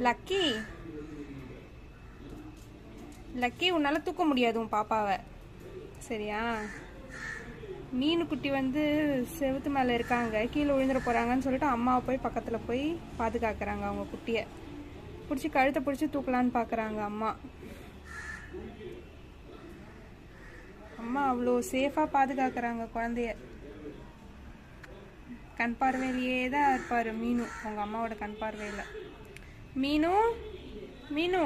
Lucky lucky உன்னால தூக்க முடியாது உன் பாப்பாவை, சரியா? மீனு குட்டி வந்து செவுத்து மேலே இருக்காங்க, கீழே விழுந்துட போகிறாங்கன்னு சொல்லிட்டு அம்மாவை போய் பக்கத்தில் போய் பாதுகாக்கிறாங்க. அவங்க குட்டியை பிடிச்சி கழுத்தை பிடிச்சி தூக்கலான்னு பார்க்குறாங்க அம்மா. அம்மா அவ்வளோ சேஃபாக பாதுகாக்கிறாங்க குழந்தைய. கண் பார்வையிலேயே தான் இருப்பார் மீனு, அவங்க அம்மாவோட கண் பார்வையில். மீனு மீனு